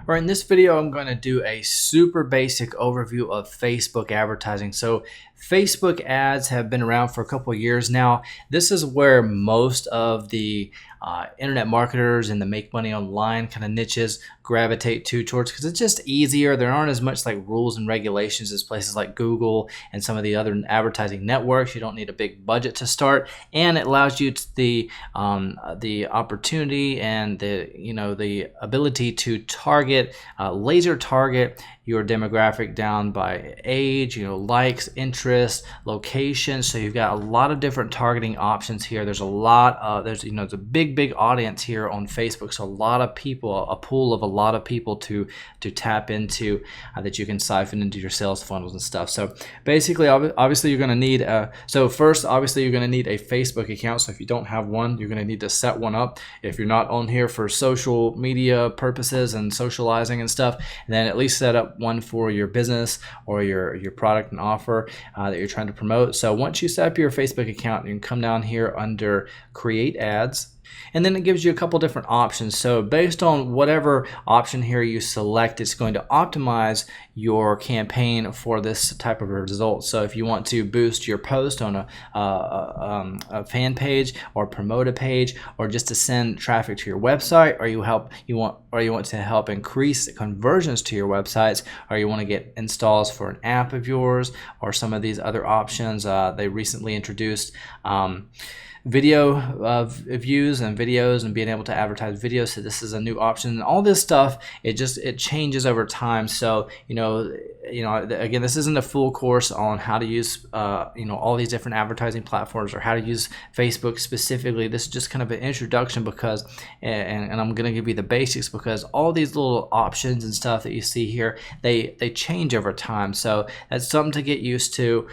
Or in this video, I'm going to do a super basic overview of Facebook advertising. So Facebook ads have been around for a couple of years now. This is where most of the internet marketers and the make money online kind of niches gravitate towards, because it's just easier. There aren't as much like rules and regulations as places like Google and some of the other advertising networks. You don't need a big budget to start, and it allows you the opportunity and the ability to target, laser target your demographic down by age, likes, interests, location. So you've got a lot of different targeting options here. There's a lot of there's a big audience here on Facebook, so a lot of people, a pool of a lot of people to tap into, that you can siphon into your sales funnels and stuff. So basically, obviously you're going to need obviously you're going to need a Facebook account. So if you don't have one, you're going to need to set one up. If you're not on here for social media purposes and socializing and stuff, then at least set up one for your business or your product and offer that you're trying to promote. So once you set up your Facebook account, you can come down here under create ads, and then it gives you a couple different options. So based on whatever option here you select, it's going to optimize your campaign for this type of result. So if you want to boost your post on a fan page, or promote a page, or just to send traffic to your website, or you want to help increase conversions to your websites, or you want to get installs for an app of yours, or some of these other options. They recently introduced video views and videos and being able to advertise videos. So this is a new option, and all this stuff, it changes over time. So again, this isn't a full course on how to use all these different advertising platforms or how to use Facebook specifically. This is just kind of an introduction, because and I'm going to give you the basics, because all these little options and stuff that you see here, they change over time. So that's something to get used to.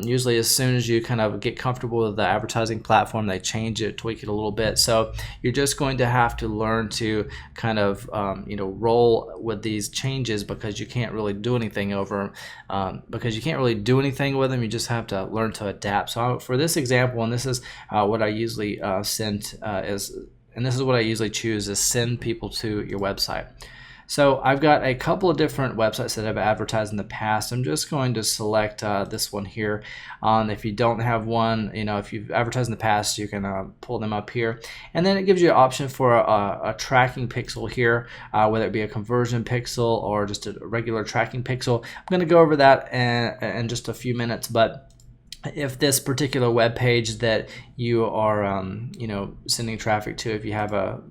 Usually as soon as you kind of get comfortable with the advertising platform, they change it, tweak it a little bit. So you're just going to have to learn to kind of roll with these changes, because you can't really do anything with them. You just have to learn to adapt. So for this example, and this is what I usually this is what I usually choose, is send people to your website. So I've got a couple of different websites that I've advertised in the past. I'm just going to select this one here. If you don't have one, if you've advertised in the past, you can pull them up here. And then it gives you an option for a tracking pixel here, whether it be a conversion pixel or just a regular tracking pixel. I'm going to go over that in just a few minutes, but if this particular web page that you are sending traffic to, if you have a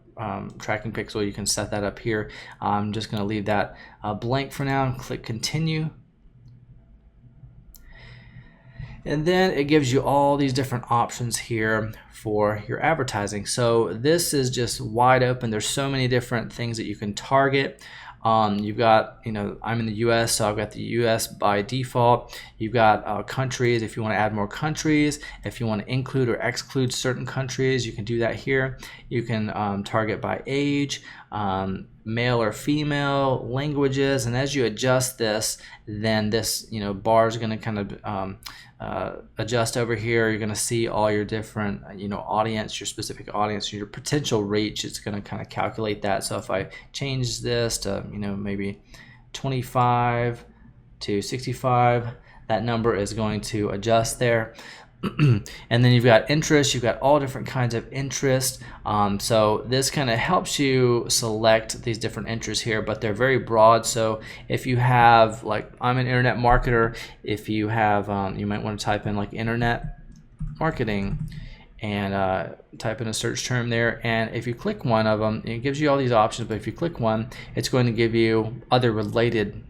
tracking pixel, you can set that up here. I'm just going to leave that blank for now and click continue. And then it gives you all these different options here for your advertising. So this is just wide open. There's so many different things that you can target. You've got, I'm in the US, so I've got the US by default. You've got countries. If you want to add more countries, if you want to include or exclude certain countries, you can do that here. You can target by age, male or female, languages, and as you adjust this, then this bar is going to kind of adjust over here. You're going to see all your different audience, your specific audience, your potential reach. It's going to kind of calculate that. So if I change this to maybe 25 to 65, that number is going to adjust there. And then you've got interest. You've got all different kinds of interest. So this kind of helps you select these different interests here, but they're very broad. So if you have, like, I'm an internet marketer, if you have, you might want to type in like internet marketing and type in a search term there, and if you click one of them, it gives you all these options, but if you click one, it's going to give you other related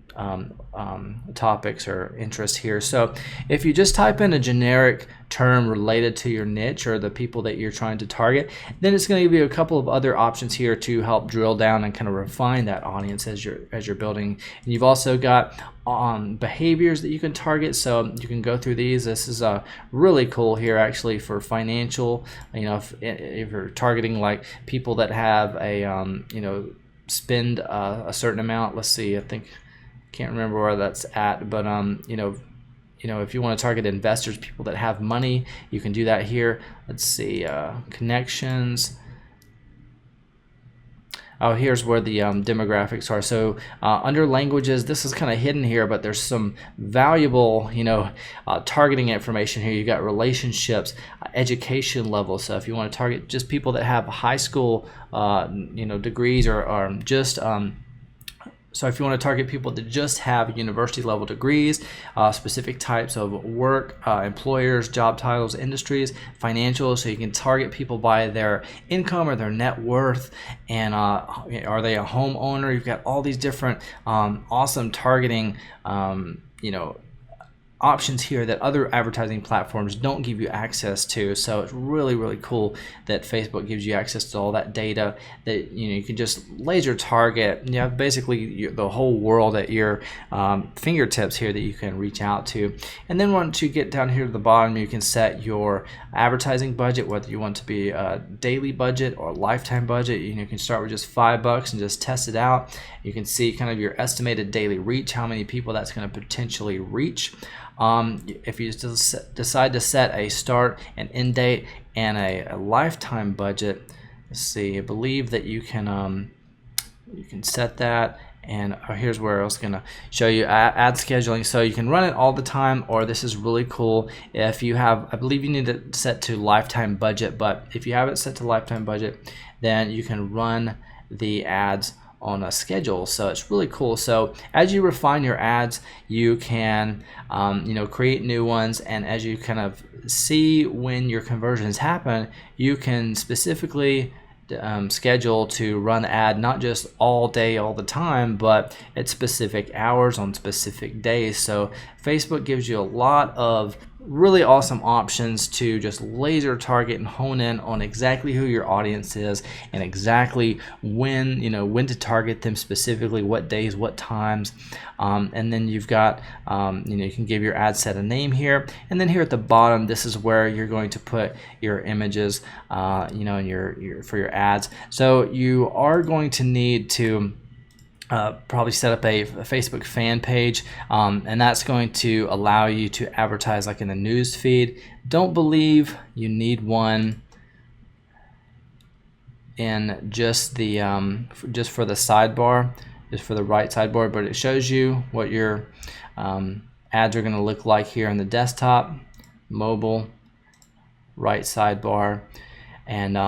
topics or interests here. So if you just type in a generic term related to your niche or the people that you're trying to target, then it's going to give you a couple of other options here to help drill down and kind of refine that audience as you're building. And you've also got behaviors that you can target, so you can go through these. This is really cool here actually for financial. If you're targeting like people that have a spend a certain amount. Let's see, can't remember where that's at, but if you want to target investors, people that have money, you can do that here. Let's see, connections. Oh, here's where the demographics are. So under languages, this is kind of hidden here, but there's some valuable, targeting information here. You got relationships, education level. So if you want to target just people that have high school, degrees or just so if you want to target people that just have university level degrees, specific types of work, employers, job titles, industries, financials, so you can target people by their income or their net worth, and are they a homeowner? You've got all these different awesome targeting options here that other advertising platforms don't give you access to. So it's really, really cool that Facebook gives you access to all that data that you can just laser target. You have basically the whole world at your fingertips here that you can reach out to. And then once you get down here to the bottom, you can set your advertising budget, whether you want to be a daily budget or lifetime budget. You can start with just $5 and just test it out. You can see kind of your estimated daily reach, how many people that's going to potentially reach. If you decide to set a start and end date and a lifetime budget, let's see, I believe that you can set that. And here's where I was going to show you ad scheduling. So you can run it all the time, or this is really cool if you have, I believe you need to set to lifetime budget, but if you have it set to lifetime budget, then you can run the ads on a schedule. So it's really cool. So as you refine your ads, you can create new ones, and as you kind of see when your conversions happen, you can specifically schedule to run the ad not just all day all the time, but at specific hours on specific days. So Facebook gives you a lot of really awesome options to just laser target and hone in on exactly who your audience is and exactly when to target them specifically, what days, what times, and then you've got you can give your ad set a name here, and then here at the bottom, this is where you're going to put your images in your for your ads. So you are going to need to probably set up a Facebook fan page, and that's going to allow you to advertise like in the news feed. Don't believe you need one in just the just for the sidebar, just for the right sidebar, but it shows you what your ads are going to look like here on the desktop, mobile, right sidebar, and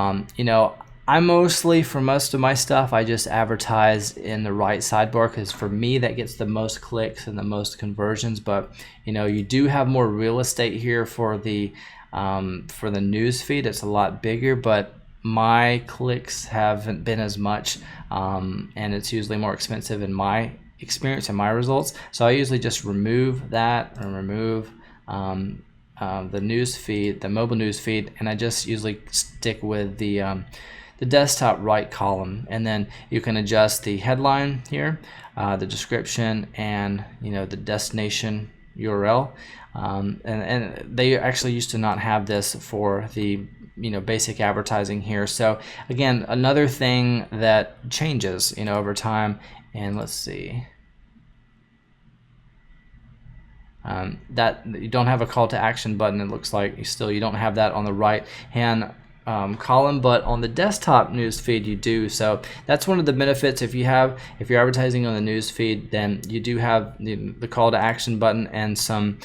I mostly, for most of my stuff, I just advertise in the right sidebar because for me that gets the most clicks and the most conversions. But you do have more real estate here for the news feed. It's a lot bigger, but my clicks haven't been as much, and it's usually more expensive in my experience and my results. So I usually just remove that and remove the news feed, the mobile news feed, and I just usually stick with the desktop right column, and then you can adjust the headline here, the description, and the destination URL. And they actually used to not have this for the basic advertising here. So again, another thing that changes over time. And let's see. That you don't have a call to action button. It looks like you don't have that on the right hand column, but on the desktop news feed you do. So that's one of the benefits. If you're advertising on the news feed, then you do have the call to action button and some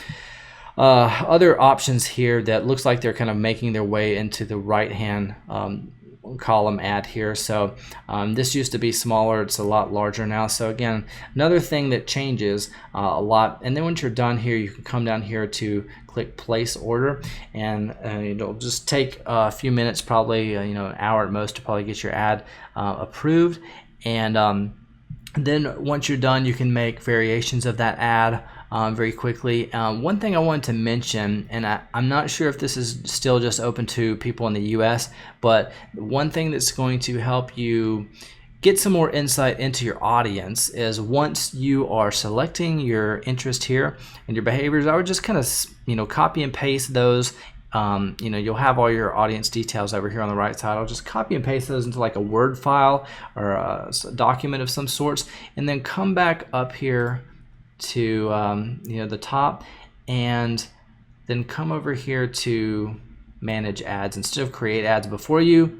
other options here that looks like they're kind of making their way into the right hand column ad here. So this used to be smaller, it's a lot larger now. So again, another thing that changes a lot. And then once you're done here, you can come down here to click place order, and it'll just take a few minutes, probably an hour at most, to probably get your ad approved. And then once you're done, you can make variations of that ad very quickly. One thing I wanted to mention, and I'm not sure if this is still just open to people in the US, but one thing that's going to help you get some more insight into your audience is once you are selecting your interest here and your behaviors, I would just kind of copy and paste those. You'll have all your audience details over here on the right side. I'll just copy and paste those into like a Word file or a document of some sorts, and then come back up here to the top, and then come over here to manage ads instead of create ads. Before you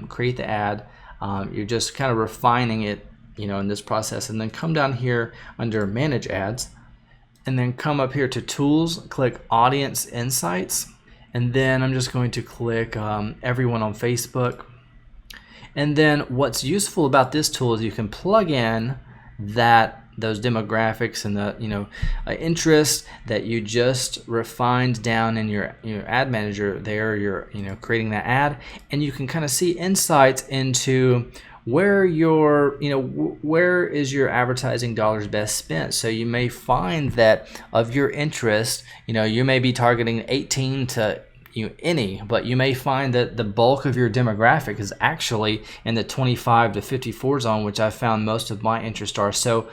create the ad, You're just kind of refining it, in this process. And then come down here under Manage Ads, and then come up here to Tools, click Audience Insights, and then I'm just going to click Everyone on Facebook. And then what's useful about this tool is you can plug in those demographics and the interest that you just refined down in your ad manager there. You're creating that ad, and you can kind of see insights into where where is your advertising dollars best spent. So you may find that of your interest, you may be targeting 18 to any, but you may find that the bulk of your demographic is actually in the 25 to 54 zone, which I found most of my interest are. So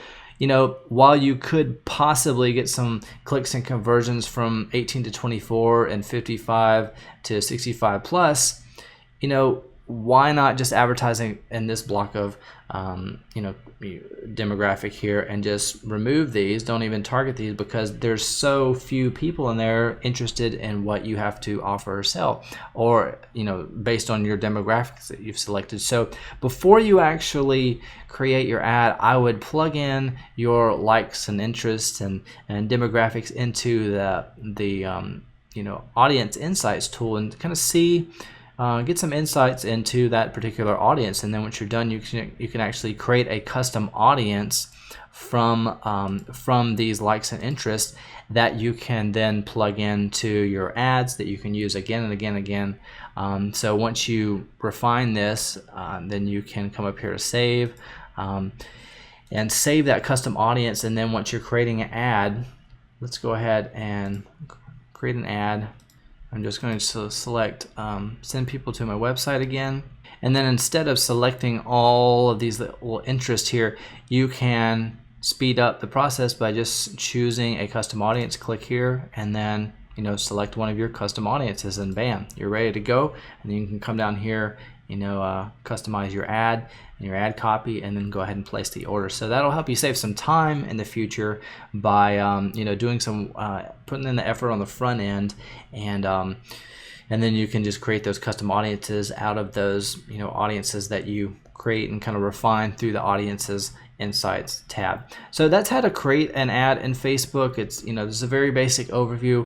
while you could possibly get some clicks and conversions from 18 to 24 and 55 to 65 plus, why not just advertising in this block of demographic here and just remove these? Don't even target these, because there's so few people in there interested in what you have to offer or sell, or based on your demographics that you've selected. So before you actually create your ad, I would plug in your likes and interests and demographics into the Audience Insights tool, and kind of see, get some insights into that particular audience. And then once you're done, you can actually create a custom audience from these likes and interests that you can then plug into your ads that you can use again and again and again. So once you refine this, then you can come up here to save, and save that custom audience. And then once you're creating an ad, let's go ahead and create an ad. I'm just going to select send people to my website again. And then instead of selecting all of these little interests here, you can speed up the process by just choosing a custom audience. Click here and then select one of your custom audiences, and bam, you're ready to go. And then you can come down here, customize your ad and your ad copy, and then go ahead and place the order. So that'll help you save some time in the future by doing some putting in the effort on the front end, and then you can just create those custom audiences out of those audiences that you create and kind of refine through the Audiences Insights tab. So that's how to create an ad in Facebook. It's this is a very basic overview.